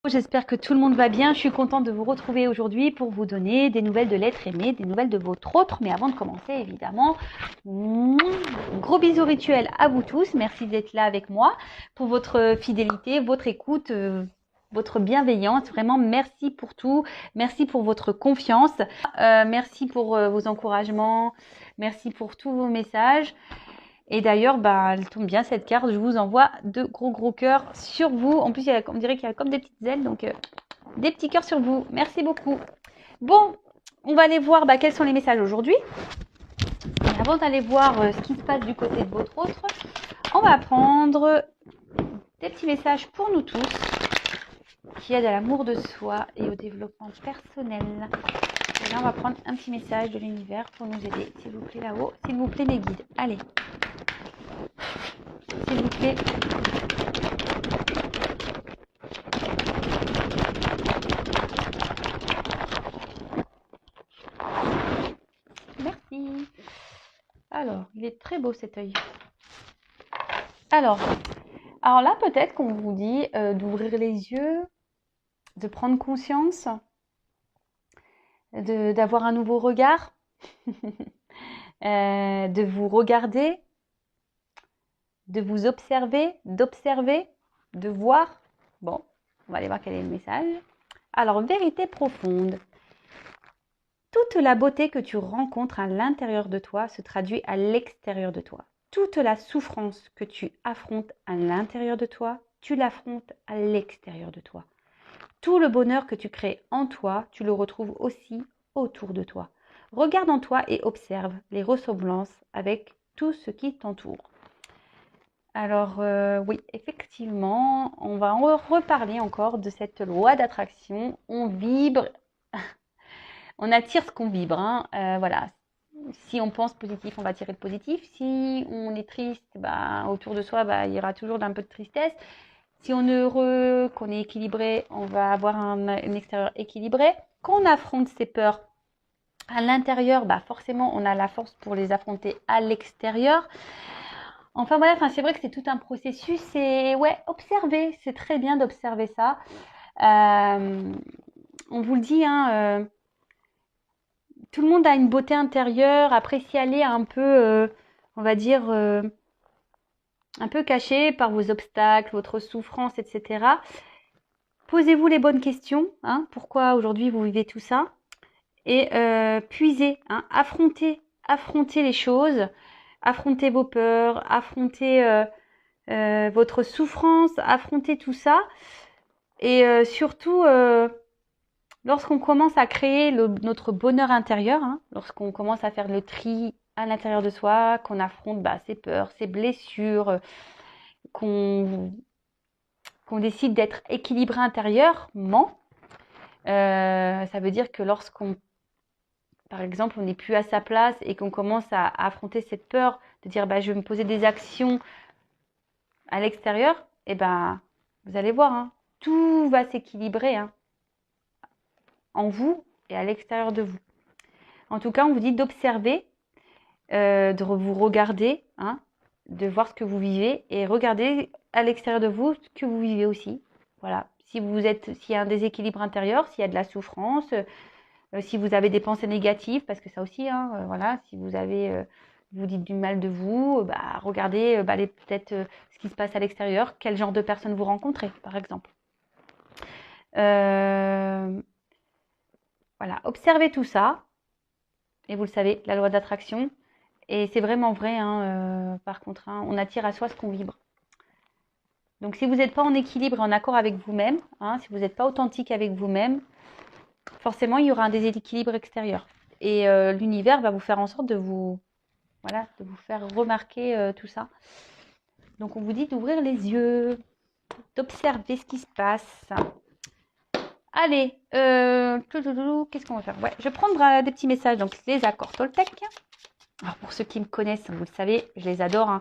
J'espère que tout le monde va bien. Je suis contente de vous retrouver aujourd'hui pour vous donner des nouvelles de l'être aimé, des nouvelles de votre autre. Mais avant de commencer, évidemment, gros bisous rituels à vous tous. Merci d'être là avec moi pour votre fidélité, votre écoute, votre bienveillance. Vraiment, merci pour tout. Merci pour votre confiance. Merci pour vos encouragements. Merci pour tous vos messages. Et d'ailleurs, elle tombe bien cette carte. Je vous envoie de gros cœurs sur vous. En plus, on dirait qu'il y a comme des petites ailes. Donc, des petits cœurs sur vous. Merci beaucoup. Bon, on va aller voir quels sont les messages aujourd'hui. Mais avant d'aller voir ce qui se passe du côté de votre autre, on va prendre des petits messages pour nous tous qui aident à l'amour de soi et au développement personnel. Et là, on va prendre un petit message de l'univers pour nous aider. S'il vous plaît, là-haut. S'il vous plaît, mes guides. Allez. S'il vous plaît. Merci. Alors, il est très beau cet œil. Alors là, peut-être qu'on vous dit d'ouvrir les yeux, de prendre conscience, d'avoir un nouveau regard, de vous regarder, de vous observer, d'observer, de voir. Bon, on va aller voir quel est le message. Alors, vérité profonde. Toute la beauté que tu rencontres à l'intérieur de toi se traduit à l'extérieur de toi. Toute la souffrance que tu affrontes à l'intérieur de toi, tu l'affrontes à l'extérieur de toi. Tout le bonheur que tu crées en toi, tu le retrouves aussi autour de toi. Regarde en toi et observe les ressemblances avec tout ce qui t'entoure. Alors oui, effectivement, on va en reparler encore de cette loi d'attraction. On vibre, on attire ce qu'on vibre. Voilà. Si on pense positif, on va attirer le positif. Si on est triste, autour de soi, il y aura toujours un peu de tristesse. Si on est heureux, qu'on est équilibré, on va avoir un extérieur équilibré. Quand on affronte ses peurs à l'intérieur, forcément, on a la force pour les affronter à l'extérieur. Enfin voilà, c'est vrai que c'est tout un processus. Et ouais, observer, c'est très bien d'observer ça. On vous le dit, tout le monde a une beauté intérieure. Après, si elle est un peu, on va dire, un peu cachée par vos obstacles, votre souffrance, etc. Posez-vous les bonnes questions. Pourquoi aujourd'hui vous vivez tout ça? Et puisez, affrontez les choses. Affrontez vos peurs, affrontez votre souffrance, affrontez tout ça. Et surtout, lorsqu'on commence à créer notre bonheur intérieur, lorsqu'on commence à faire le tri à l'intérieur de soi, qu'on affronte ses peurs, ses blessures, qu'on décide d'être équilibré intérieurement, ça veut dire que lorsqu'on, par exemple, on n'est plus à sa place et qu'on commence à affronter cette peur de dire je vais me poser des actions à l'extérieur, vous allez voir, tout va s'équilibrer en vous et à l'extérieur de vous. En tout cas, on vous dit d'observer, de vous regarder, de voir ce que vous vivez et regarder à l'extérieur de vous ce que vous vivez aussi. Voilà. S'il y a un déséquilibre intérieur, s'il y a de la souffrance, si vous avez des pensées négatives, parce que ça aussi, voilà, si vous avez, vous dites du mal de vous, regardez peut-être ce qui se passe à l'extérieur, quel genre de personnes vous rencontrez, par exemple. Voilà, observez tout ça. Et vous le savez, la loi d'attraction. Et c'est vraiment vrai, par contre, on attire à soi ce qu'on vibre. Donc si vous n'êtes pas en équilibre et en accord avec vous-même, si vous n'êtes pas authentique avec vous-même, forcément, il y aura un déséquilibre extérieur. Et l'univers va vous faire en sorte de vous faire remarquer tout ça. Donc, on vous dit d'ouvrir les yeux, d'observer ce qui se passe. Allez, qu'est-ce qu'on va faire? Ouais, je vais prendre des petits messages, donc les accords Toltec. Alors, pour ceux qui me connaissent, vous le savez, je les adore.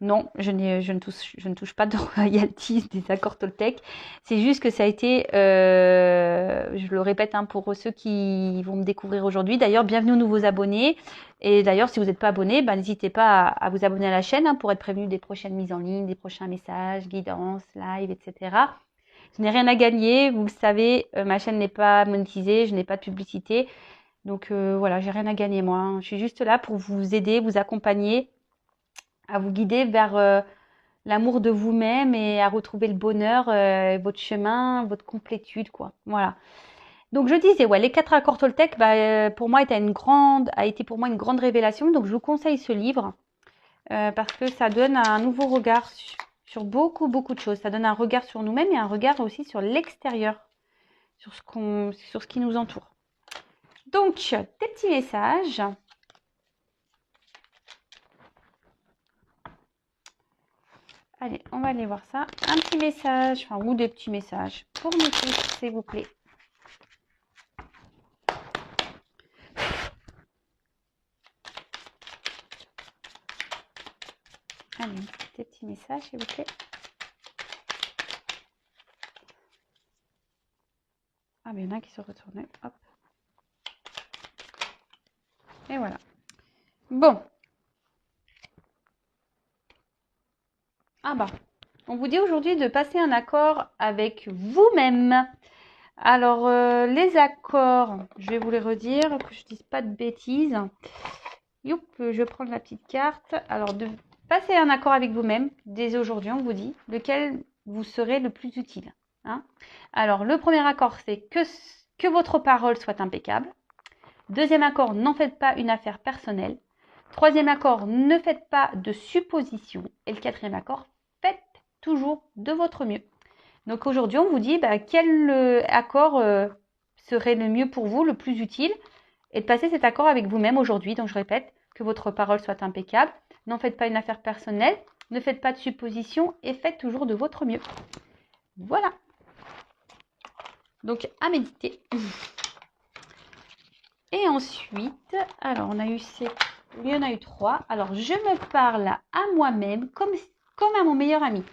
Non, je ne touche pas de royalties des accords Toltec. C'est juste que ça a été, je le répète pour ceux qui vont me découvrir aujourd'hui. D'ailleurs, bienvenue aux nouveaux abonnés. Et d'ailleurs, si vous n'êtes pas abonné, n'hésitez pas à vous abonner à la chaîne pour être prévenu des prochaines mises en ligne, des prochains messages, guidances, live, etc. Je n'ai rien à gagner. Vous le savez, ma chaîne n'est pas monétisée, je n'ai pas de publicité. Donc voilà, j'ai rien à gagner moi, hein. Je suis juste là pour vous aider, vous accompagner, à vous guider vers l'amour de vous-même et à retrouver le bonheur, votre chemin, votre complétude, quoi. Voilà. Donc je disais, ouais, les 4 accords Toltec, pour moi, a été pour moi une grande révélation. Donc je vous conseille ce livre parce que ça donne un nouveau regard sur beaucoup, beaucoup de choses. Ça donne un regard sur nous-mêmes et un regard aussi sur l'extérieur, sur ce qui nous entoure. Donc, des petits messages. Allez, on va aller voir ça. Un petit message, enfin, ou des petits messages pour nous tous, s'il vous plaît. Allez, des petits messages, s'il vous plaît. Ah, mais il y en a qui se retournent. Hop. Et voilà. Bon. Ah bah, on vous dit aujourd'hui de passer un accord avec vous-même. Alors, les accords, je vais vous les redire, que je ne dise pas de bêtises. Youp, je prends la petite carte. Alors, de passer un accord avec vous-même, dès aujourd'hui, on vous dit, lequel vous serez le plus utile. Hein. Alors, le premier accord, c'est que votre parole soit impeccable. Deuxième accord, n'en faites pas une affaire personnelle. Troisième accord, ne faites pas de suppositions. Et le quatrième accord, faites toujours de votre mieux. Donc aujourd'hui, on vous dit quel accord serait le mieux pour vous, le plus utile, et de passer cet accord avec vous-même aujourd'hui. Donc je répète, que votre parole soit impeccable, n'en faites pas une affaire personnelle, ne faites pas de suppositions et faites toujours de votre mieux. Voilà. Donc à méditer. Et ensuite, alors on a eu il y en a eu 3. Alors je me parle à moi-même comme à mon meilleur ami.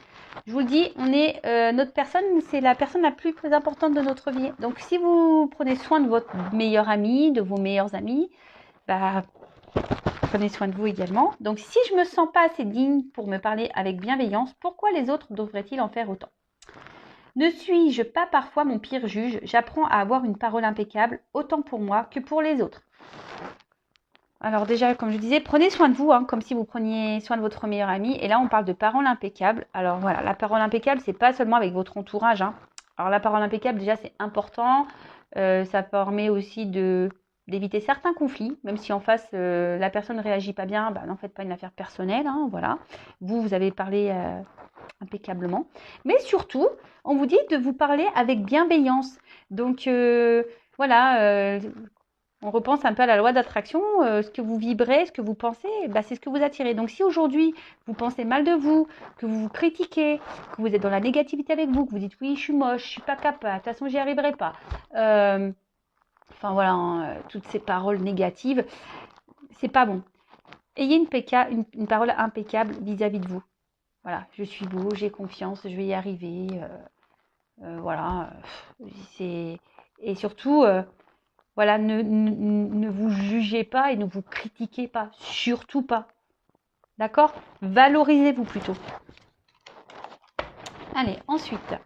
Je vous le dis, notre personne, c'est la personne la plus importante de notre vie. Donc si vous prenez soin de votre meilleur ami, de vos meilleurs amis, prenez soin de vous également. Donc si je me sens pas assez digne pour me parler avec bienveillance, pourquoi les autres devraient-ils en faire autant ? Ne suis-je pas parfois mon pire juge ? J'apprends à avoir une parole impeccable, autant pour moi que pour les autres. Alors déjà, comme je disais, prenez soin de vous, hein, comme si vous preniez soin de votre meilleur ami. Et là, on parle de parole impeccable. Alors voilà, la parole impeccable, c'est pas seulement avec votre entourage. Hein. Alors la parole impeccable, déjà, c'est important. Ça permet aussi d'éviter certains conflits, même si en face, la personne ne réagit pas bien, n'en faites pas une affaire personnelle. Hein, voilà. Vous avez parlé impeccablement. Mais surtout, on vous dit de vous parler avec bienveillance. Donc voilà, on repense un peu à la loi d'attraction. Ce que vous vibrez, ce que vous pensez, c'est ce que vous attirez. Donc si aujourd'hui, vous pensez mal de vous, que vous vous critiquez, que vous êtes dans la négativité avec vous, que vous dites oui, je suis moche, je suis pas capable, de toute façon, j'y arriverai pas. Enfin voilà, hein, toutes ces paroles négatives, c'est pas bon. Ayez une parole impeccable vis-à-vis de vous. Voilà, je suis beau, j'ai confiance, je vais y arriver. Voilà. Et surtout, voilà, ne vous jugez pas et ne vous critiquez pas. Surtout pas. D'accord ? Valorisez-vous plutôt. Allez, ensuite.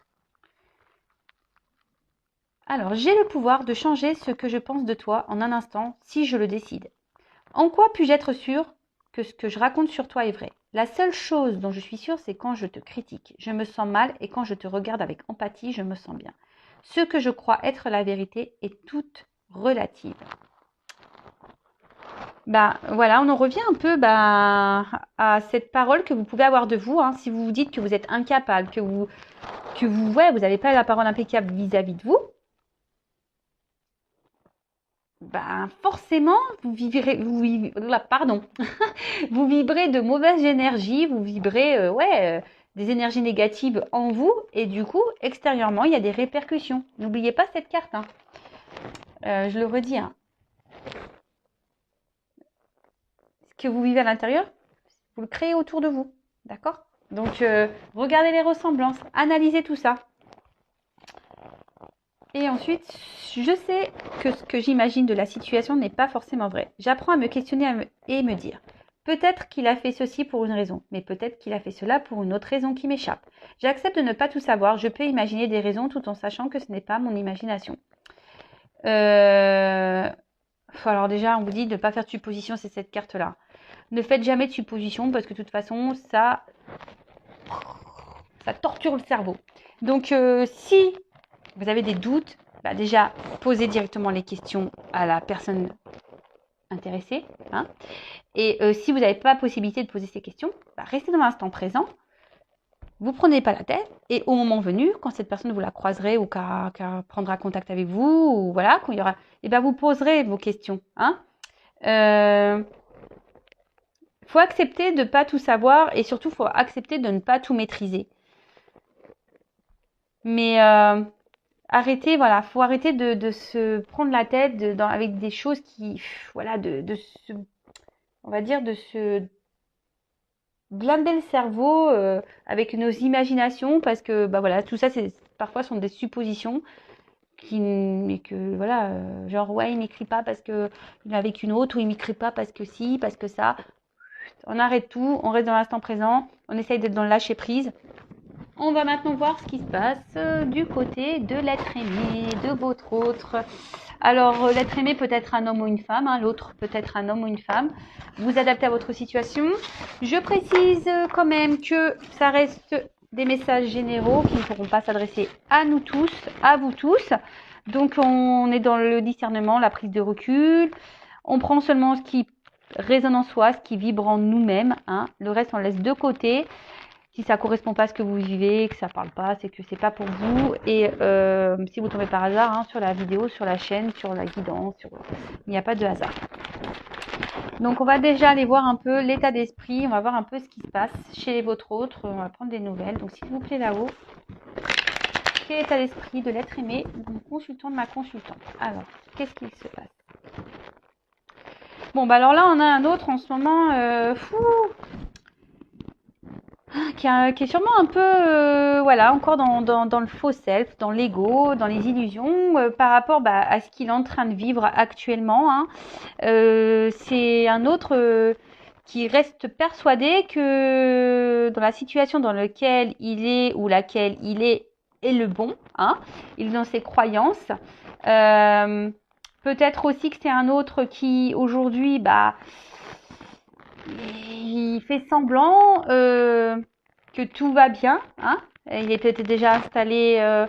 Alors, j'ai le pouvoir de changer ce que je pense de toi en un instant si je le décide. En quoi puis-je être sûre que ce que je raconte sur toi est vrai ? La seule chose dont je suis sûre, c'est quand je te critique. Je me sens mal et quand je te regarde avec empathie, je me sens bien. Ce que je crois être la vérité est toute relative. Voilà, on en revient un peu à cette parole que vous pouvez avoir de vous. Hein, si vous vous dites que vous êtes incapable, que vous n'avez pas la parole impeccable vis-à-vis de vous, forcément, vous vibrez de mauvaise énergie, vous vibrez des énergies négatives en vous et du coup, extérieurement, il y a des répercussions. N'oubliez pas cette carte. Hein. Je le redis. Hein. Ce que vous vivez à l'intérieur, vous le créez autour de vous. D'accord ? Donc, regardez les ressemblances, analysez tout ça. Et ensuite, je sais que ce que j'imagine de la situation n'est pas forcément vrai. J'apprends à me questionner et me dire, Peut-être qu'il a fait ceci pour une raison, mais peut-être qu'il a fait cela pour une autre raison qui m'échappe. J'accepte de ne pas tout savoir. Je peux imaginer des raisons tout en sachant que ce n'est pas mon imagination. Alors déjà, on vous dit de ne pas faire de supposition, c'est cette carte-là. Ne faites jamais de supposition parce que de toute façon, ça torture le cerveau. Donc, si vous avez des doutes, déjà, posez directement les questions à la personne intéressée. Hein. Et si vous n'avez pas la possibilité de poser ces questions, restez dans l'instant présent. Vous ne prenez pas la tête. Et au moment venu, quand cette personne vous la croiserez ou qu'elle prendra contact avec vous, ou voilà, quand il y aura, vous poserez vos questions. Hein. Faut accepter de ne pas tout savoir et surtout, faut accepter de ne pas tout maîtriser. Mais arrêtez, voilà, faut arrêter de se prendre la tête avec des choses qui, voilà, on va dire, de se blinder le cerveau avec nos imaginations parce que, voilà, tout ça, parfois sont des suppositions mais que, voilà, genre, ouais, il m'écrit pas parce que il est avec une autre ou il m'écrit pas parce que si, parce que ça. On arrête tout, on reste dans l'instant présent, on essaye d'être dans le lâcher prise. On va maintenant voir ce qui se passe du côté de l'être aimé, de votre autre. Alors, l'être aimé peut être un homme ou une femme, hein, l'autre peut être un homme ou une femme. Vous adaptez à votre situation. Je précise quand même que ça reste des messages généraux qui ne pourront pas s'adresser à nous tous, à vous tous. Donc, on est dans le discernement, la prise de recul. On prend seulement ce qui résonne en soi, ce qui vibre en nous-mêmes. Hein. Le reste, on laisse de côté. Si ça ne correspond pas à ce que vous vivez, que ça ne parle pas, c'est que c'est pas pour vous. Et si vous tombez par hasard sur la vidéo, sur la chaîne, sur la guidance, il n'y a pas de hasard. Donc on va déjà aller voir un peu l'état d'esprit, on va voir un peu ce qui se passe chez votre autre, on va prendre des nouvelles. Donc s'il vous plaît là-haut, quel est l'état d'esprit de l'être aimé, de mon consultant, de ma consultante. Alors, qu'est-ce qu'il se passe? Bon, alors là on a un autre en ce moment, qui est sûrement un peu, voilà, encore dans le faux self, dans l'ego, dans les illusions, par rapport à ce qu'il est en train de vivre actuellement. Hein. C'est un autre qui reste persuadé que dans la situation dans laquelle il est ou laquelle il est le bon. Hein. Il est dans ses croyances. Peut-être aussi que c'est un autre qui aujourd'hui, il fait semblant que tout va bien. Hein. Il est peut-être déjà installé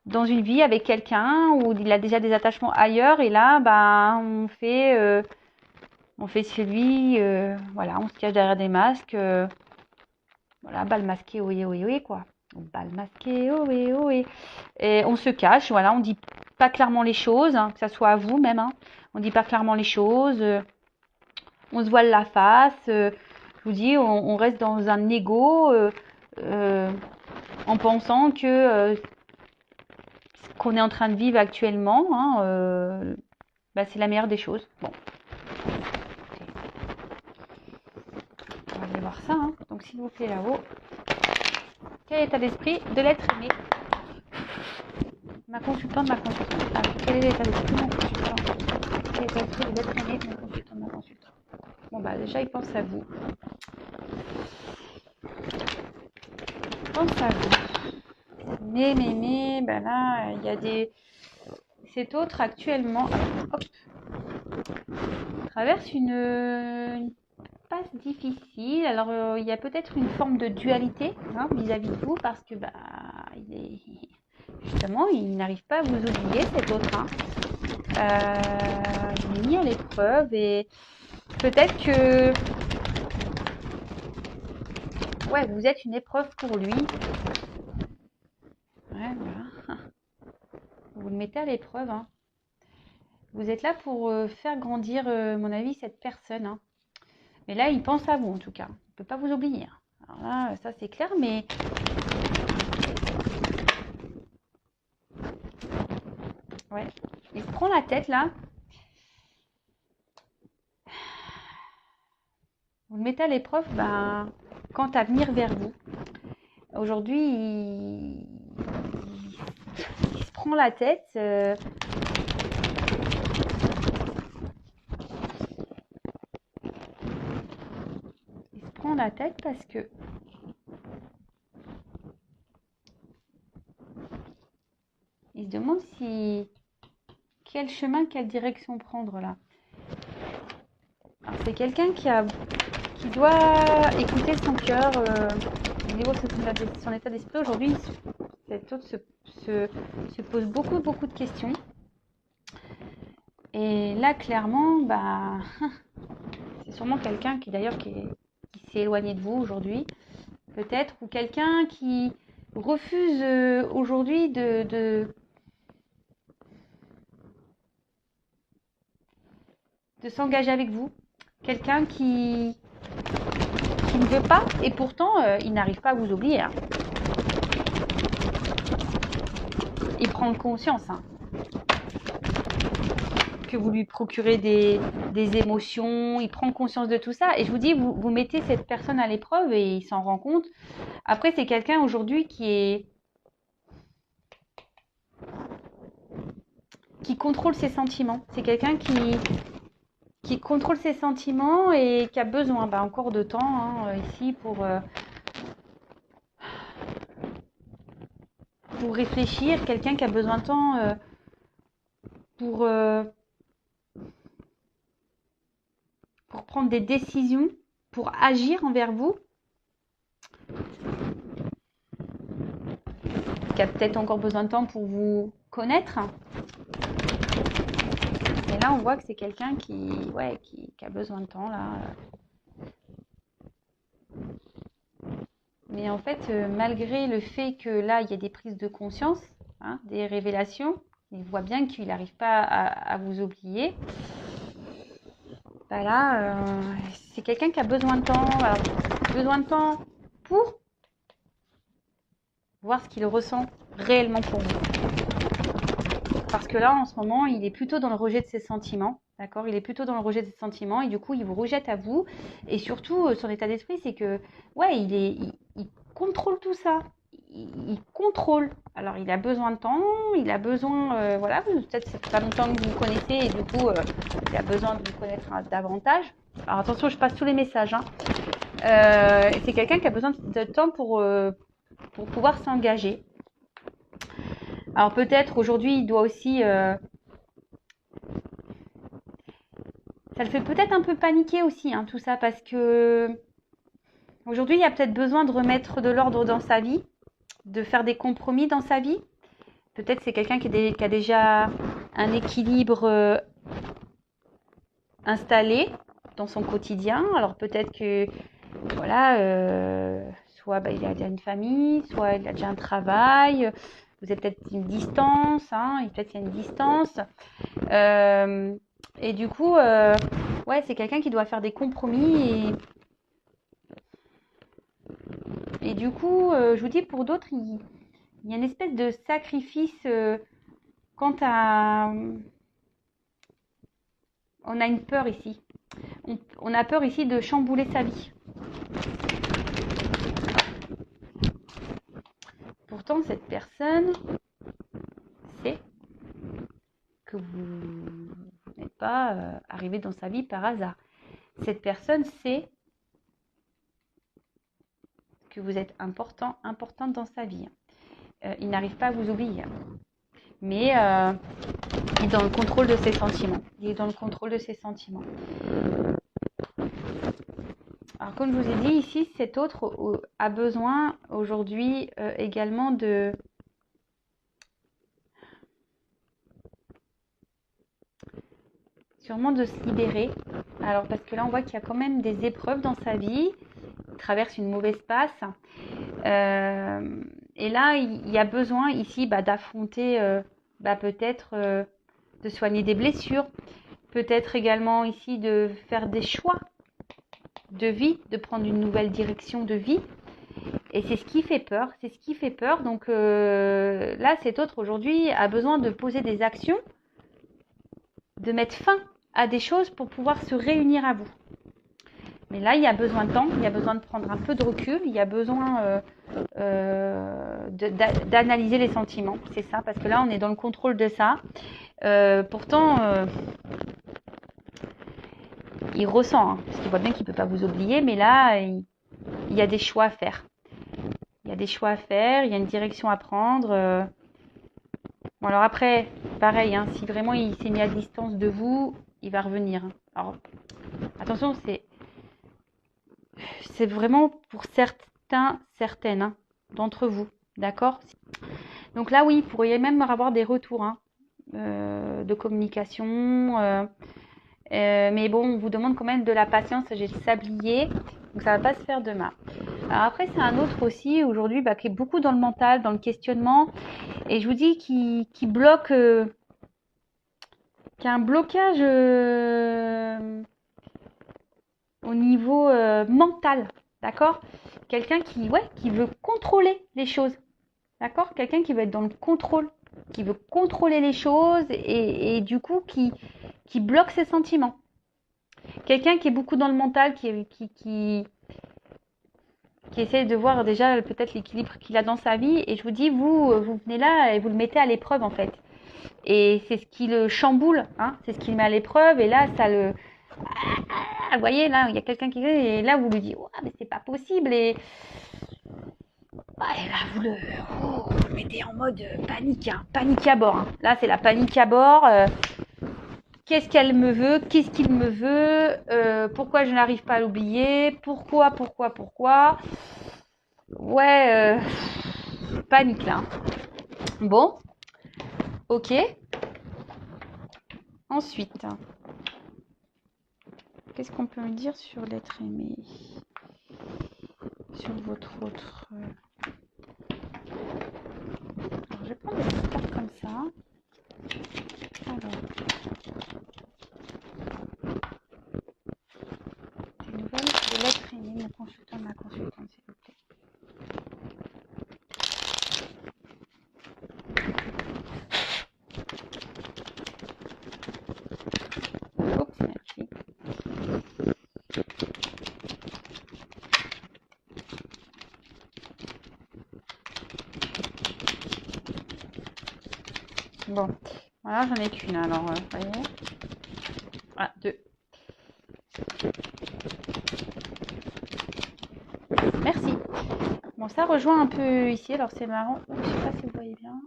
dans une vie avec quelqu'un où il a déjà des attachements ailleurs. Et là, on fait celui, voilà, on se cache derrière des masques. Voilà, bal masqué, oui, oui, oui, quoi. Bal masqué, oui, oui. Et on se cache, voilà, on dit pas clairement les choses, hein, que ça soit à vous même. Hein. On dit pas clairement les choses. On se voile la face, je vous dis, on reste dans un ego en pensant que ce qu'on est en train de vivre actuellement, hein, c'est la meilleure des choses. Bon. On va aller voir ça. Hein. Donc s'il vous plaît là-haut, quel est l'état d'esprit de l'être aimé? Ma consultante, ma consultante. Alors, quel est l'état d'esprit de mon consultant? Quel est l'état d'esprit de l'être aimé de mon consultant, ma consultante? Bon, déjà, il pense à vous. Il pense à vous. Mais, là, il y a des... Cet autre, actuellement, traverse une passe difficile. Alors, il y a peut-être une forme de dualité vis-à-vis de vous parce que, justement, il n'arrive pas à vous oublier, cet autre. Hein. Il est mis à l'épreuve et peut-être que vous êtes une épreuve pour lui. Ouais, voilà. Vous le mettez à l'épreuve. Hein. Vous êtes là pour faire grandir, mon avis, cette personne. Hein. Mais là, il pense à vous, en tout cas. Il ne peut pas vous oublier. Alors là, ça, c'est clair, mais... Ouais. Il se prend la tête, là. Vous le mettez à l'épreuve, quant à venir vers vous. Aujourd'hui, il se prend la tête. la tête parce que il se demande si quel chemin, quelle direction prendre là. Alors c'est quelqu'un qui doit écouter son cœur au niveau de son état d'esprit. Aujourd'hui, cet autre se pose beaucoup de questions. Et là, clairement, bah, c'est sûrement quelqu'un qui d'ailleurs qui s'est éloigné de vous aujourd'hui, peut-être, ou quelqu'un qui refuse aujourd'hui de s'engager avec vous. Quelqu'un qui ne veut pas, et pourtant, il n'arrive pas à vous oublier. Hein. Il prend conscience que vous lui procurez des émotions, il prend conscience de tout ça. Et je vous dis, vous mettez cette personne à l'épreuve et il s'en rend compte. Après, c'est quelqu'un aujourd'hui qui contrôle ses sentiments. C'est quelqu'un qui contrôle ses sentiments et qui a besoin encore de temps ici pour réfléchir. Quelqu'un qui a besoin de temps pour prendre des décisions, pour agir envers vous. Qui a peut-être encore besoin de temps pour vous connaître. Et là, on voit que c'est quelqu'un qui a besoin de temps, là. Mais en fait, malgré le fait que là, il y a des prises de conscience, des révélations, il voit bien qu'il n'arrive pas à vous oublier. Voilà, c'est quelqu'un qui a besoin de temps. Alors, besoin de temps pour voir ce qu'il ressent réellement pour vous. Parce que là, en ce moment, il est plutôt dans le rejet de ses sentiments. D'accord ? Il est plutôt dans le rejet de ses sentiments et du coup, il vous rejette à vous. Et surtout, son état d'esprit, c'est que, il contrôle tout ça. Il contrôle. Alors, il a besoin de temps, il a besoin, peut-être c'est pas longtemps que vous vous connaissez et du coup, il a besoin de vous connaître davantage. Alors, attention, je passe tous les messages. C'est quelqu'un qui a besoin de temps pour pouvoir s'engager. Alors, peut-être aujourd'hui, il doit aussi... ça le fait peut-être un peu paniquer aussi, tout ça, parce que aujourd'hui, il y a peut-être besoin de remettre de l'ordre dans sa vie, de faire des compromis dans sa vie. Peut-être c'est quelqu'un qui a déjà un équilibre installé dans son quotidien. Alors peut-être que, soit il a déjà une famille, soit il a déjà un travail. Vous avez peut-être une distance, peut-être qu'il y a une distance. Et du coup, c'est quelqu'un qui doit faire des compromis. Et du coup, je vous dis, pour d'autres, il y a une espèce de sacrifice quant à... On a une peur ici. On a peur ici de chambouler sa vie. Pourtant, cette personne sait que vous n'êtes pas arrivé dans sa vie par hasard. Cette personne sait que vous êtes importante dans sa vie. Il n'arrive pas à vous oublier. Mais il est dans le contrôle de ses sentiments. Alors, comme je vous ai dit, ici, cet autre a besoin aujourd'hui également de... sûrement de se libérer. Alors, parce que là, on voit qu'il y a quand même des épreuves dans sa vie. Il traverse une mauvaise passe. Et là, il y a besoin ici d'affronter, peut-être de soigner des blessures. Peut-être également ici de faire des choix de vie, de prendre une nouvelle direction de vie. Et c'est ce qui fait peur. Donc là, cet autre aujourd'hui a besoin de poser des actions, de mettre fin à des choses pour pouvoir se réunir à vous. Mais là, il y a besoin de temps, il y a besoin de prendre un peu de recul, il y a besoin d'analyser les sentiments. C'est ça, parce que là, on est dans le contrôle de ça. Pourtant, il ressent, parce qu'il voit bien qu'il ne peut pas vous oublier, mais là, il y a des choix à faire. Il y a des choix à faire, il y a une direction à prendre. Bon, alors après, pareil, hein, si vraiment il s'est mis à distance de vous, il va revenir. Alors, attention, c'est vraiment pour certaines hein, d'entre vous. D'accord? Donc là, oui, vous pourriez même avoir des retours hein, de communication. Mais bon, on vous demande quand même de la patience. J'ai le sablier, donc ça va pas se faire demain. Alors après, c'est un autre aussi, aujourd'hui, qui est beaucoup dans le mental, dans le questionnement. Et je vous dis qui bloque, qui a un blocage au niveau mental. D'accord? Quelqu'un qui veut contrôler les choses. D'accord? Quelqu'un qui veut être dans le contrôle, qui veut contrôler les choses et du coup qui bloque ses sentiments. Quelqu'un qui est beaucoup dans le mental, qui essaie de voir déjà peut-être l'équilibre qu'il a dans sa vie. Et je vous dis, vous venez là et vous le mettez à l'épreuve en fait. Et c'est ce qui le chamboule, hein, c'est ce qui le met à l'épreuve. Et là, ça le... vous voyez, là, il y a quelqu'un qui... Et là, vous lui dites, oh, mais c'est pas possible. Et là, vous le mettez en mode panique, hein, panique à bord. Hein. Là, c'est la panique à bord. Qu'est-ce qu'elle me veut? Qu'est-ce qu'il me veut? Pourquoi je n'arrive pas à l'oublier? Pourquoi? Ouais, panique là. Bon, ok. Ensuite, qu'est-ce qu'on peut me dire sur l'être aimé? Sur votre autre... Alors, je vais prendre des cartes comme ça. Alors... Des nouvelles de l'être aimé, mon consultant, ma consultante, s'il vous plaît. Oups, merci. Bon, voilà, j'en ai qu'une alors, vous voyez. Ah, deux. Merci. Bon, ça rejoint un peu ici, alors c'est marrant. Je sais pas si vous voyez bien.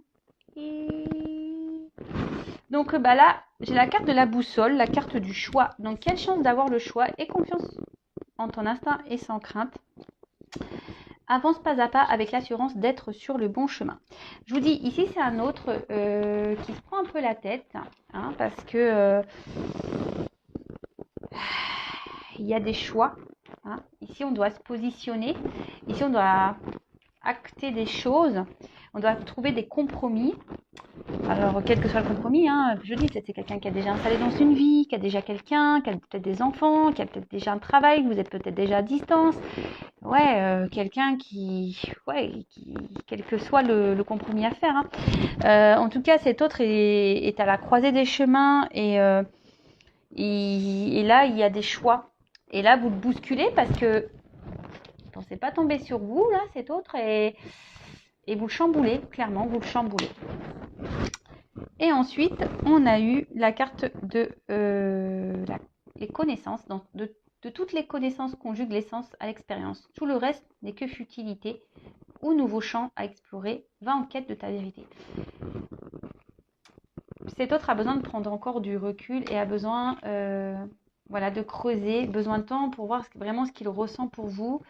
Donc là, j'ai la carte de la boussole, la carte du choix. Donc, quelle chance d'avoir le choix et confiance en ton instinct et sans crainte. Avance pas à pas avec l'assurance d'être sur le bon chemin. Je vous dis, ici, c'est un autre qui se prend un peu la tête, hein, parce que il y a des choix. Hein. Ici, on doit se positionner. Ici, on doit acter des choses. On doit trouver des compromis. Alors, quel que soit le compromis, hein, je dis, c'est quelqu'un qui a déjà installé dans une vie, qui a déjà quelqu'un, qui a peut-être des enfants, qui a peut-être déjà un travail, vous êtes peut-être déjà à distance. Ouais, quelqu'un quel que soit le compromis à faire. Hein. En tout cas, cet autre est à la croisée des chemins et là, il y a des choix. Et là, vous le bousculez parce que ne pensez pas tomber sur vous, là, cet autre, et vous le chamboulez, clairement, vous le chamboulez. Et ensuite, on a eu la carte de les connaissances, de toutes les connaissances conjuguent l'essence à l'expérience. Tout le reste n'est que futilité ou nouveau champ à explorer. Va en quête de ta vérité. Cet autre a besoin de prendre encore du recul et a besoin de creuser, besoin de temps pour voir vraiment ce qu'il ressent pour vous,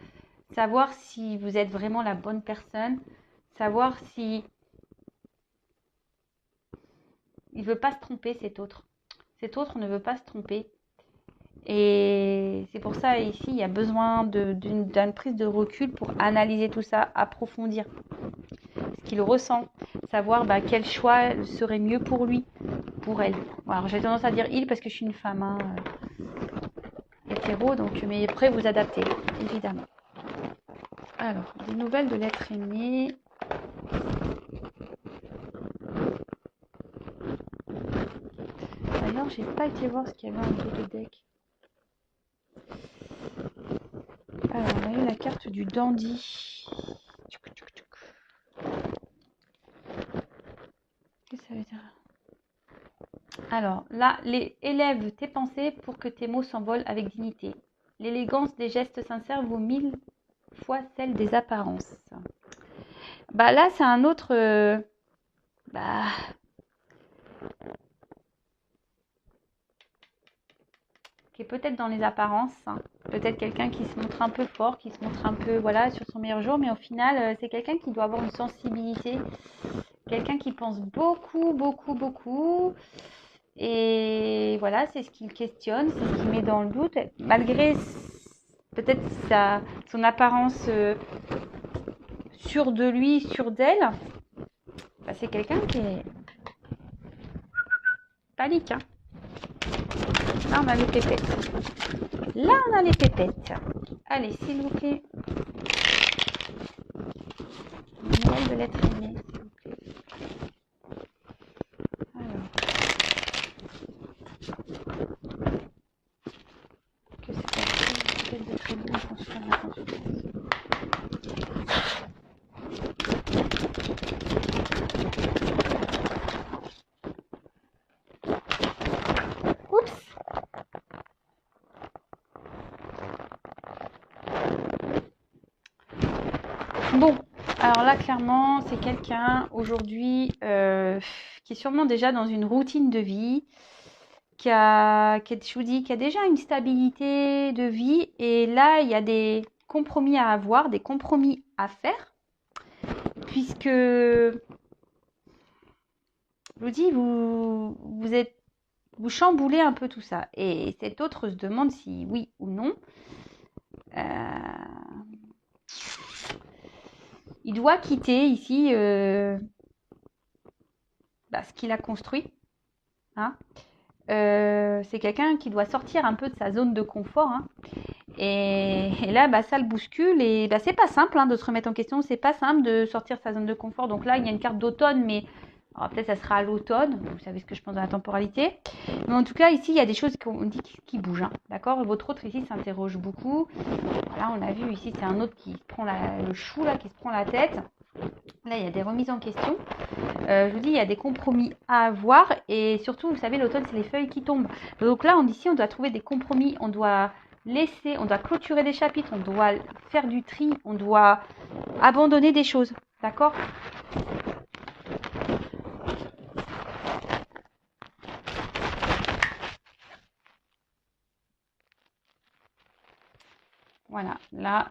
savoir si vous êtes vraiment la bonne personne, savoir si il ne veut pas se tromper, cet autre. Cet autre ne veut pas se tromper. Et c'est pour ça, ici, il y a besoin d'une prise de recul pour analyser tout ça, approfondir ce qu'il ressent, savoir quel choix serait mieux pour lui, pour elle. Alors, j'ai tendance à dire il parce que je suis une femme hein, hétéro, donc, mais après, vous adaptez, évidemment. Alors, des nouvelles de l'être aimé. D'ailleurs, j'ai pas été voir ce qu'il y avait en dos de deck. Alors, on a eu la carte du dandy. Qu'est-ce que ça veut dire? Alors, là, élève tes pensées pour que tes mots s'envolent avec dignité. L'élégance des gestes sincères vaut 1000 fois celle des apparences. Bah là, c'est un autre... qui est peut-être dans les apparences, hein. Peut-être quelqu'un qui se montre un peu fort, qui se montre un peu, voilà, sur son meilleur jour, mais au final, c'est quelqu'un qui doit avoir une sensibilité, quelqu'un qui pense beaucoup, beaucoup, beaucoup, et voilà, c'est ce qu'il questionne, c'est ce qu'il met dans le doute, malgré peut-être son apparence sûre de lui, sûre d'elle, bah, c'est quelqu'un qui est panique, hein. Là, on a les pépettes. Là, on a les pépettes. Allez, s'il vous plaît. Noël de l'être aimé, s'il vous plaît. Alors. Que c'est peut-être de très bon qu'on se fasse la consultation. Oups. Bon, alors là, clairement, c'est quelqu'un aujourd'hui qui est sûrement déjà dans une routine de vie, qui a déjà une stabilité de vie. Et là, il y a des compromis à avoir, des compromis à faire, puisque, je vous dis, vous chamboulez un peu tout ça. Et cet autre se demande si oui ou non. Il doit quitter ici ce qu'il a construit. Hein. C'est quelqu'un qui doit sortir un peu de sa zone de confort. Hein. Et là, ça le bouscule. Et c'est pas simple de se remettre en question. C'est pas simple de sortir de sa zone de confort. Donc là, il y a une carte d'automne, mais alors, peut-être ça sera à l'automne. Vous savez ce que je pense de la temporalité. Mais en tout cas, ici, il y a des choses qu'on dit qui bougent. Hein. D'accord. Votre autre ici s'interroge beaucoup. Là, on a vu ici, c'est un autre qui se prend le chou, là, qui se prend la tête. Là, il y a des remises en question. Je vous dis, il y a des compromis à avoir. Et surtout, vous savez, l'automne, c'est les feuilles qui tombent. Donc là, ici, on doit trouver des compromis. On doit clôturer des chapitres. On doit faire du tri. On doit abandonner des choses. D'accord ? Voilà. Là,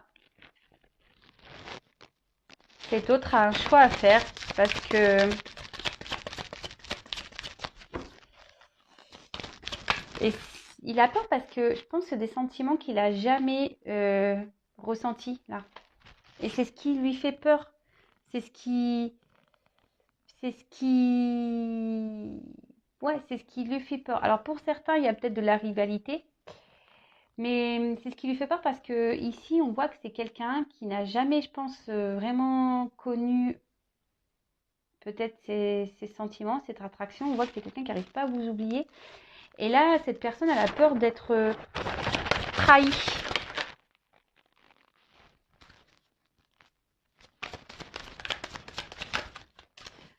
cet autre a un choix à faire parce que... Et il a peur parce que je pense que c'est des sentiments qu'il n'a jamais ressentis là. Et c'est ce qui lui fait peur. C'est ce qui lui fait peur. Alors pour certains, il y a peut-être de la rivalité. Mais c'est ce qui lui fait peur parce que ici, on voit que c'est quelqu'un qui n'a jamais, je pense, vraiment connu peut-être ses sentiments, cette attraction. On voit que c'est quelqu'un qui n'arrive pas à vous oublier. Et là, cette personne, elle a peur d'être trahie.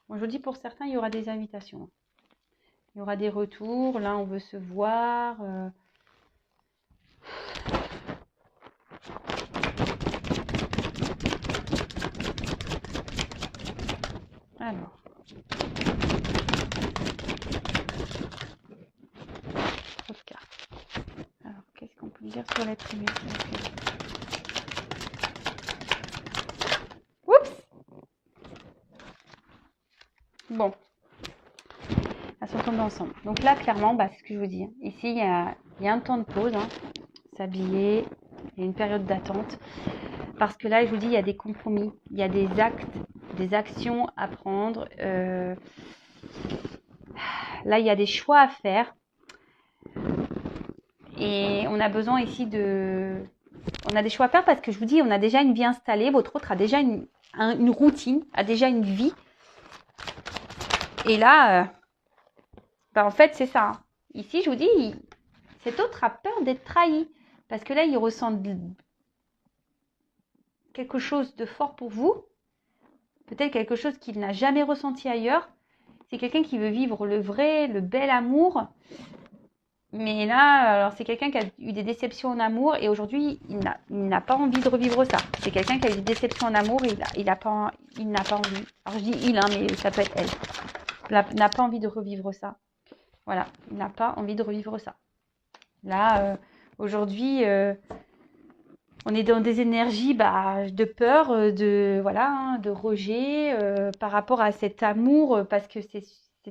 Bon, je vous dis, pour certains, il y aura des invitations. Il y aura des retours. Là, on veut se voir. Alors. Trop de cartes. Alors, qu'est-ce qu'on peut dire sur l'être aimé ? Oups ! Bon. Elles sont tombées ensemble. Donc là, clairement, c'est ce que je vous dis. Ici, il y a un temps de pause. Hein. S'habiller. Il y a une période d'attente. Parce que là, je vous dis, il y a des compromis. Il y a des actes, des actions à prendre. Là, il y a des choix à faire. Et on a besoin ici on a des choix à faire parce que je vous dis, on a déjà une vie installée. Votre autre a déjà une routine, a déjà une vie. Et là, en fait, c'est ça. Hein. Ici, je vous dis, cet autre a peur d'être trahi. Parce que là, il ressent quelque chose de fort pour vous. Peut-être quelque chose qu'il n'a jamais ressenti ailleurs. C'est quelqu'un qui veut vivre le vrai, le bel amour. Mais là, alors c'est quelqu'un qui a eu des déceptions en amour et aujourd'hui, il n'a pas envie de revivre ça. C'est quelqu'un qui a eu des déceptions en amour et il n'a pas envie. Alors je dis il, hein, mais ça peut être elle. N'a pas envie de revivre ça. Voilà, il n'a pas envie de revivre ça. Là, aujourd'hui, on est dans des énergies de peur, voilà, hein, de rejet par rapport à cet amour parce que c'est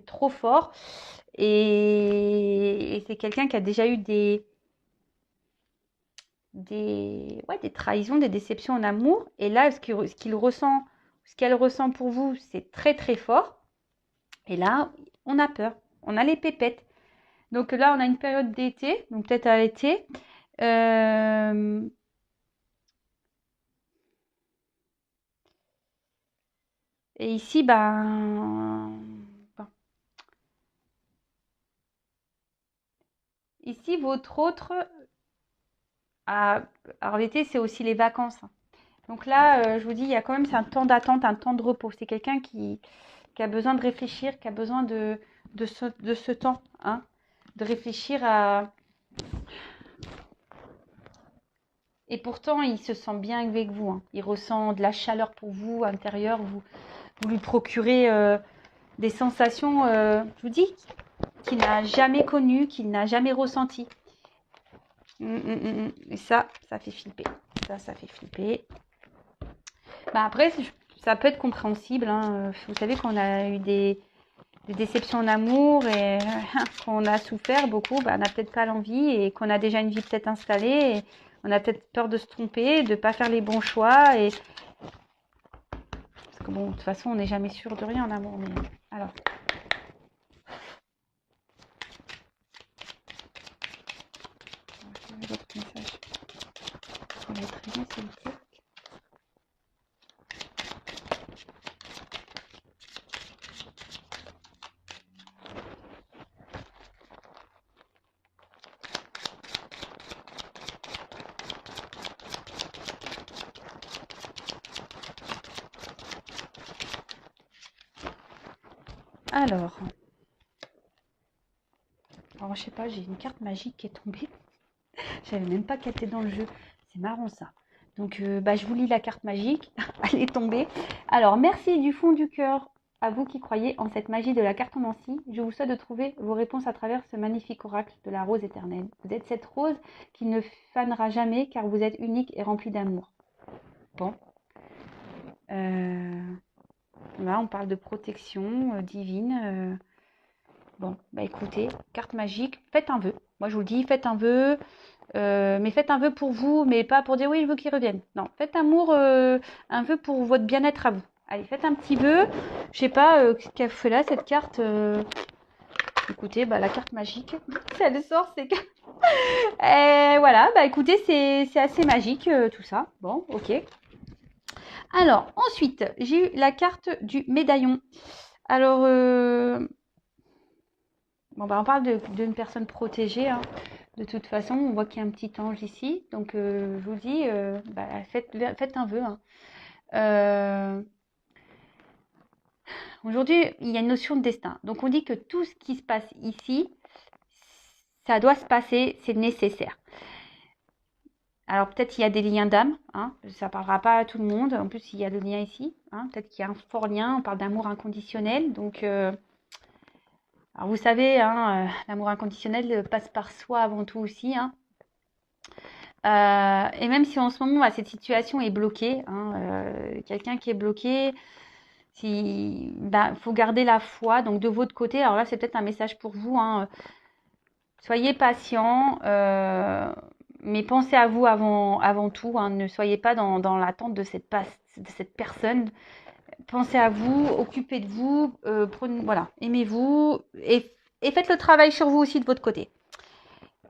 trop fort. Et c'est quelqu'un qui a déjà eu des trahisons, des déceptions en amour. Et là, ce qu'il ressent, ce qu'elle ressent pour vous, c'est très très fort. Et là, on a peur, on a les pépettes. Donc là, on a une période d'été, donc peut-être à l'été. Euh, et ici, ici, votre autre, ah, alors l'été, c'est aussi les vacances. Donc là, je vous dis, il y a quand même c'est un temps d'attente, un temps de repos. C'est quelqu'un qui a besoin de réfléchir, qui a besoin de ce temps, hein, de réfléchir à. Et pourtant, il se sent bien avec vous, hein. Il ressent de la chaleur pour vous, intérieure. Vous lui procurez des sensations, je vous dis, qu'il n'a jamais connues, qu'il n'a jamais ressenties. Et ça fait flipper. Ça fait flipper. Après, ça peut être compréhensible, hein. Vous savez qu'on a eu des déceptions en amour et qu'on a souffert beaucoup, on n'a peut-être pas l'envie et qu'on a déjà une vie peut-être installée et on a peut-être peur de se tromper, de ne pas faire les bons choix. Parce que bon, de toute façon, on n'est jamais sûr de rien en amour. Mais alors. D'autres messages. On va être très bien, s'il vous plaît. Alors, je sais pas, j'ai une carte magique qui est tombée. Je savais même pas qu'elle était dans le jeu. C'est marrant ça. Donc, je vous lis la carte magique. Elle est tombée. Alors, merci du fond du cœur à vous qui croyez en cette magie de la cartomancie. Je vous souhaite de trouver vos réponses à travers ce magnifique oracle de la rose éternelle. Vous êtes cette rose qui ne fanera jamais car vous êtes unique et remplie d'amour. Bon. Là, on parle de protection divine. Bon, écoutez, carte magique, faites un vœu. Moi, je vous le dis, faites un vœu. Mais faites un vœu pour vous, mais pas pour dire oui, je veux qu'il revienne. Non, faites un vœu pour votre bien-être à vous. Allez, faites un petit vœu. Je sais pas ce qu'elle fait là, cette carte. Écoutez, la carte magique, si elle sort, c'est que. Et voilà, écoutez, c'est assez magique tout ça. Bon, ok. Alors, ensuite, j'ai eu la carte du médaillon. Alors, on parle d'une personne protégée, hein. De toute façon, on voit qu'il y a un petit ange ici. Donc, je vous dis, faites un vœu, hein. Aujourd'hui, il y a une notion de destin. Donc, on dit que tout ce qui se passe ici, ça doit se passer, c'est nécessaire. Alors, peut-être qu'il y a des liens d'âme, hein. Ça ne parlera pas à tout le monde. En plus, il y a le lien ici, hein. Peut-être qu'il y a un fort lien. On parle d'amour inconditionnel. Donc, alors vous savez, hein, l'amour inconditionnel passe par soi avant tout aussi, hein. Et même si en ce moment, cette situation est bloquée, hein, quelqu'un qui est bloqué, faut garder la foi. Donc de votre côté, alors là, c'est peut-être un message pour vous, hein, soyez patient, mais pensez à vous avant tout, hein. Ne soyez pas dans l'attente de cette personne. Pensez à vous, occupez de vous, voilà, aimez-vous et faites le travail sur vous aussi de votre côté.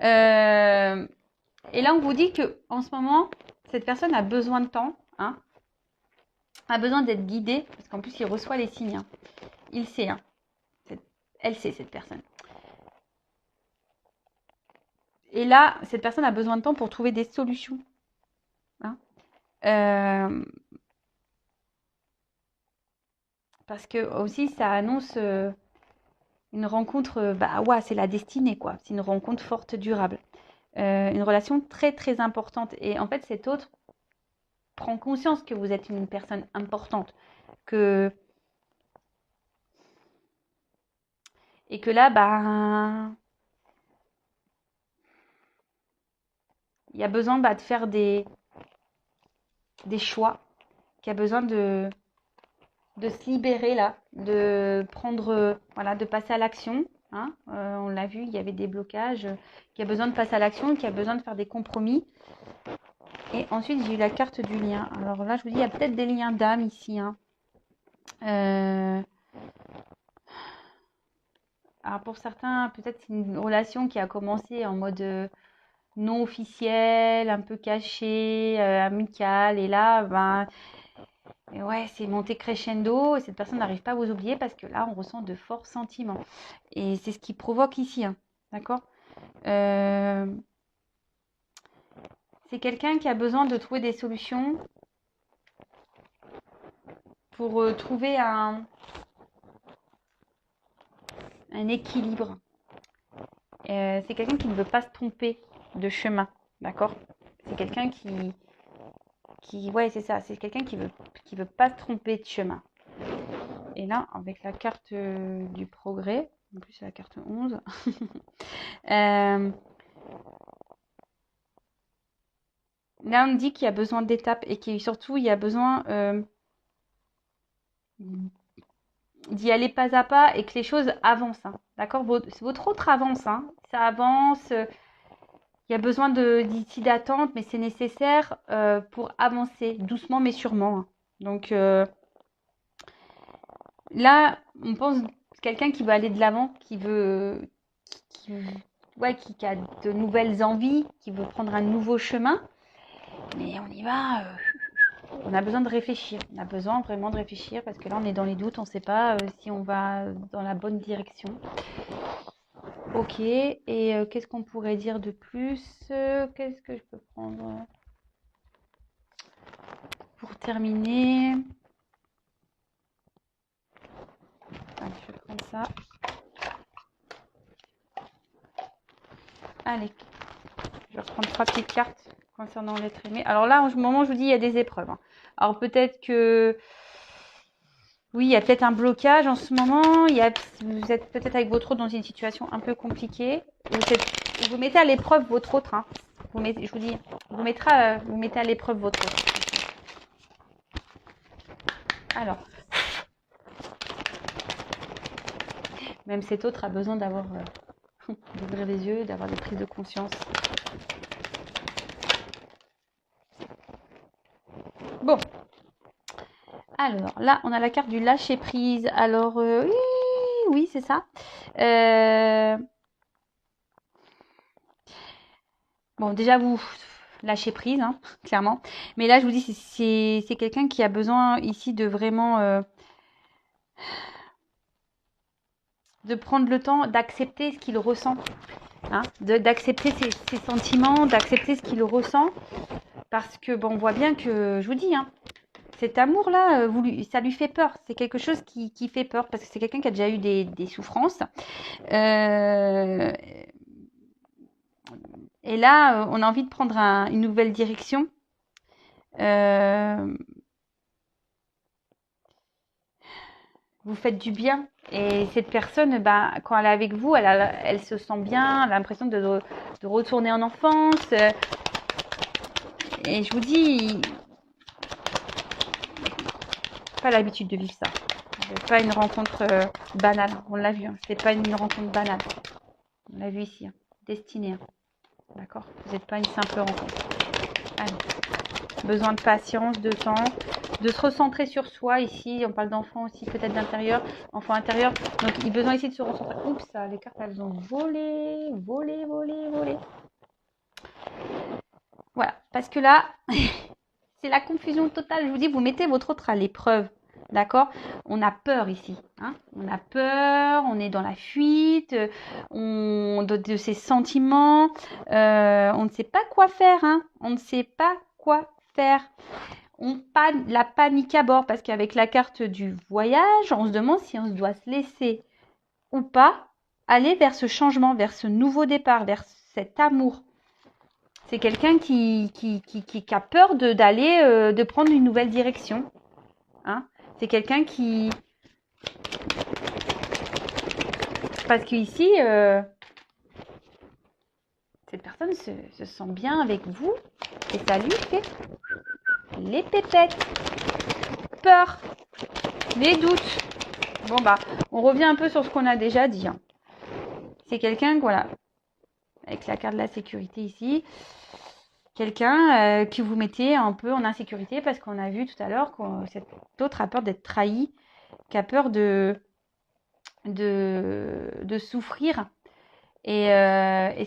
Et là, on vous dit que en ce moment, cette personne a besoin de temps, hein, a besoin d'être guidée, parce qu'en plus, il reçoit les signes, hein. Il sait, hein. Elle sait, cette personne. Et là, cette personne a besoin de temps pour trouver des solutions, hein. Parce que aussi, ça annonce Une rencontre, bah ouais, c'est la destinée, quoi. C'est une rencontre forte, durable. Une relation très, très importante. Et en fait, cet autre prend conscience que vous êtes une personne importante. Que... Et que là, bah, il y a besoin de faire des choix. Qu'il y a besoin de se libérer là, de prendre, voilà, de passer à l'action. Hein. On l'a vu, il y avait des blocages, qui a besoin de passer à l'action, qui a besoin de faire des compromis. Et ensuite, j'ai eu la carte du lien. Alors là, je vous dis, il y a peut-être des liens d'âme ici. Hein. Alors pour certains, peut-être c'est une relation qui a commencé en mode non officiel, un peu caché, amical. Et là, ben, ouais, c'est monté crescendo et cette personne n'arrive pas à vous oublier parce que là, on ressent de forts sentiments. Et c'est ce qui provoque ici, hein, d'accord. C'est quelqu'un qui a besoin de trouver des solutions pour trouver un équilibre. C'est quelqu'un qui ne veut pas se tromper de chemin, d'accord. C'est quelqu'un ouais, c'est ça, c'est quelqu'un qui veut pas se tromper de chemin. Et là, avec la carte du progrès, en plus c'est la carte 11, là on dit qu'il y a besoin d'étapes et qu'il surtout il y a besoin d'y aller pas à pas et que les choses avancent. Hein, d'accord, votre autre avance, hein, ça avance. Il y a besoin d'ici d'attente, mais c'est nécessaire pour avancer doucement mais sûrement. Hein. Donc là, on pense quelqu'un qui veut aller de l'avant, ouais, qui a de nouvelles envies, qui veut prendre un nouveau chemin. Mais on y va. On a besoin de réfléchir. On a besoin vraiment de réfléchir parce que là, on est dans les doutes. On ne sait pas si on va dans la bonne direction. Ok. Et qu'est-ce qu'on pourrait dire de plus? Qu'est-ce que je peux prendre pour terminer? Allez, je vais prendre ça. Allez, je vais reprendre 3 petites cartes concernant l'être aimé. Alors là, en ce moment, je vous dis, il y a des épreuves. Hein. Alors peut-être que... Oui, il y a peut-être un blocage en ce moment. Vous êtes peut-être avec votre autre dans une situation un peu compliquée. Vous mettez à l'épreuve votre autre. Hein. Je vous dis, vous mettez à l'épreuve votre autre. Alors, même cet autre a besoin d'avoir d'ouvrir les yeux, d'avoir des prises de conscience. Bon. Alors, là, on a la carte du lâcher-prise. Alors, oui, c'est ça. Bon, déjà, vous lâchez prise, hein, clairement. Mais là, je vous dis, c'est quelqu'un qui a besoin ici de vraiment... de prendre le temps d'accepter ce qu'il ressent. Hein, d'accepter ses sentiments, d'accepter ce qu'il ressent. Parce que, bon, on voit bien que, je vous dis, hein, cet amour-là, ça lui fait peur. C'est quelque chose qui fait peur parce que c'est quelqu'un qui a déjà eu des souffrances. Et là, on a envie de prendre une nouvelle direction. Vous faites du bien. Et cette personne, ben, quand elle est avec vous, elle se sent bien, elle a l'impression de retourner en enfance. Et je vous dis, pas l'habitude de vivre ça. C'est pas une rencontre banale. On l'a vu, hein. C'est pas une rencontre banale. On l'a vu ici, hein. Destinée. Hein. D'accord. Vous n'êtes pas une simple rencontre. Allez. Besoin de patience, de temps, de se recentrer sur soi. Ici, on parle d'enfant aussi, peut-être d'intérieur, enfant intérieur. Donc, il a besoin ici de se recentrer. Oups, les cartes, elles ont volé. Voilà, parce que là, c'est la confusion totale. Je vous dis, vous mettez votre autre à l'épreuve. D'accord. On a peur ici. Hein, on a peur, on est dans la fuite, de ses sentiments. On ne sait pas quoi faire. Hein, on ne sait pas quoi faire. La panique à bord parce qu'avec la carte du voyage, on se demande si on doit se laisser ou pas aller vers ce changement, vers ce nouveau départ, vers cet amour. C'est quelqu'un qui a peur d'aller, de prendre une nouvelle direction. Hein. C'est quelqu'un qui... Parce qu'ici, cette personne se sent bien avec vous et ça lui fait les pépettes, peur, les doutes. Bon bah, on revient un peu sur ce qu'on a déjà dit. Hein. C'est quelqu'un, voilà, avec la carte de la sécurité ici, quelqu'un que vous mettez un peu en insécurité parce qu'on a vu tout à l'heure que cet autre a peur d'être trahi, qui a peur de souffrir. Et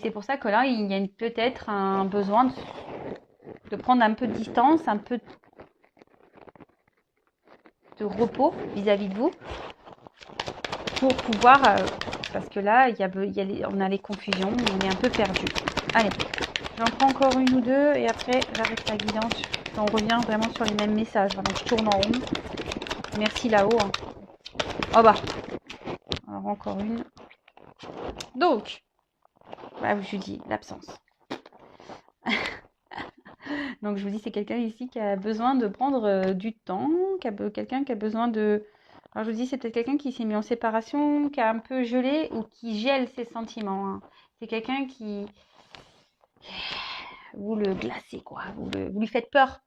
c'est pour ça que là, il y a peut-être un besoin de prendre un peu de distance, un peu de repos vis-à-vis de vous pour pouvoir... parce que là, on a les confusions, on est un peu perdu. Allez, j'en prends encore une ou deux et après, j'arrête la guidance. On revient vraiment sur les mêmes messages. Donc, je tourne en rond. Merci là-haut. Hein. Oh bah. Alors, encore une. Donc, voilà, je vous dis l'absence. Donc, je vous dis, c'est quelqu'un ici qui a besoin de prendre du temps, quelqu'un qui a besoin de... Alors, je vous dis, c'est peut-être quelqu'un qui s'est mis en séparation, qui a un peu gelé ou qui gèle ses sentiments. Hein. C'est quelqu'un qui... Vous le glacez, quoi. Vous lui faites peur.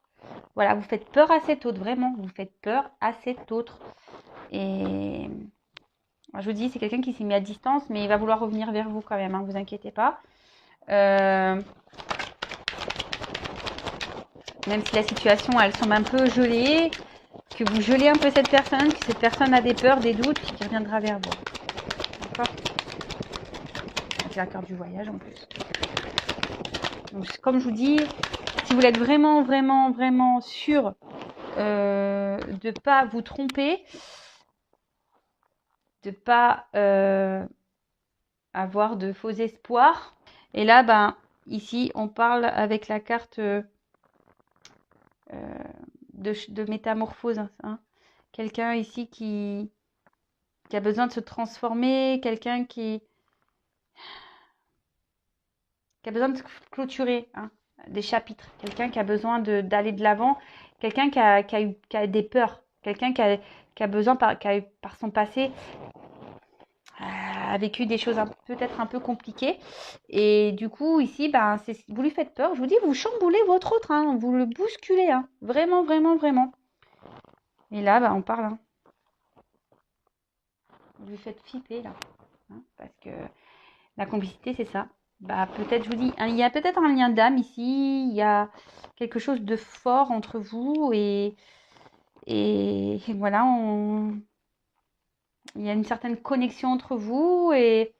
Voilà, vous faites peur à cet autre, vraiment. Vous faites peur à cet autre. Et... Alors, je vous dis, c'est quelqu'un qui s'est mis à distance, mais il va vouloir revenir vers vous quand même, hein, vous inquiétez pas. Même si la situation, elle semble un peu gelée, que vous gelez un peu cette personne, que cette personne a des peurs, des doutes, qui reviendra vers vous. D'accord ? Avec la carte du voyage en plus. Donc, comme je vous dis, si vous êtes vraiment, vraiment, vraiment sûr de ne pas vous tromper, de ne pas avoir de faux espoirs. Et là, ben, ici, on parle avec la carte de métamorphose. Hein. Quelqu'un ici qui a besoin de se transformer, quelqu'un qui a besoin de clôturer des chapitres, quelqu'un qui a besoin d'aller de l'avant, quelqu'un qui a des peurs, quelqu'un qui a besoin, qui a par son passé, a vécu des choses peut-être un peu compliquées. Et du coup, ici, ben, vous lui faites peur. Je vous dis, vous chamboulez votre autre, hein, vous le bousculez. Hein, vraiment, vraiment, vraiment. Et là, ben, on parle. Hein. Vous lui faites flipper, là. Hein, parce que la complicité, c'est ça. Bah, peut-être, je vous dis, il y a peut-être un lien d'âme ici. Il y a quelque chose de fort entre vous. Et voilà, il y a une certaine connexion entre vous. Et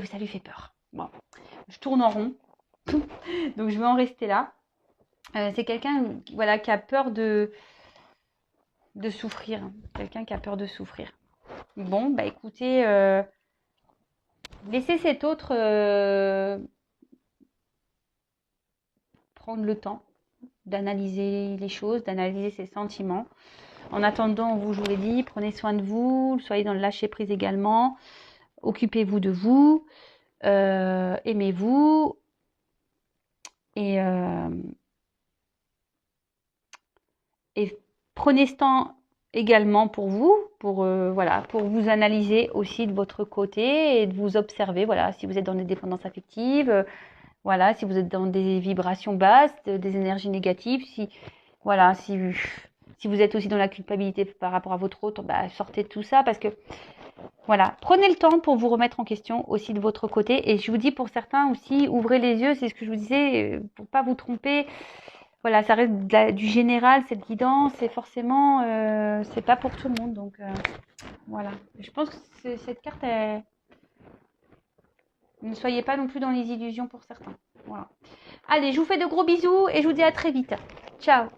ça lui fait peur. Bon, je tourne en rond. Donc, je vais en rester là. C'est quelqu'un voilà, qui a peur de souffrir. Quelqu'un qui a peur de souffrir. Bon, bah écoutez, laissez cet autre prendre le temps d'analyser les choses, d'analyser ses sentiments. En attendant, je vous l'ai dit, prenez soin de vous, soyez dans le lâcher-prise également. Occupez-vous de vous, aimez-vous. Et prenez ce temps également pour vous, pour vous analyser aussi de votre côté et de vous observer. Voilà, si vous êtes dans des dépendances affectives, voilà, si vous êtes dans des vibrations basses, des énergies négatives, si vous êtes aussi dans la culpabilité par rapport à votre autre, bah, sortez de tout ça parce que voilà, prenez le temps pour vous remettre en question aussi de votre côté. Et je vous dis pour certains aussi, ouvrez les yeux, c'est ce que je vous disais, pour pas vous tromper. Voilà, ça reste du général, cette guidance, et forcément, c'est pas pour tout le monde. Donc, voilà. Je pense que cette carte, ne soyez pas non plus dans les illusions pour certains. Voilà. Allez, je vous fais de gros bisous et je vous dis à très vite. Ciao.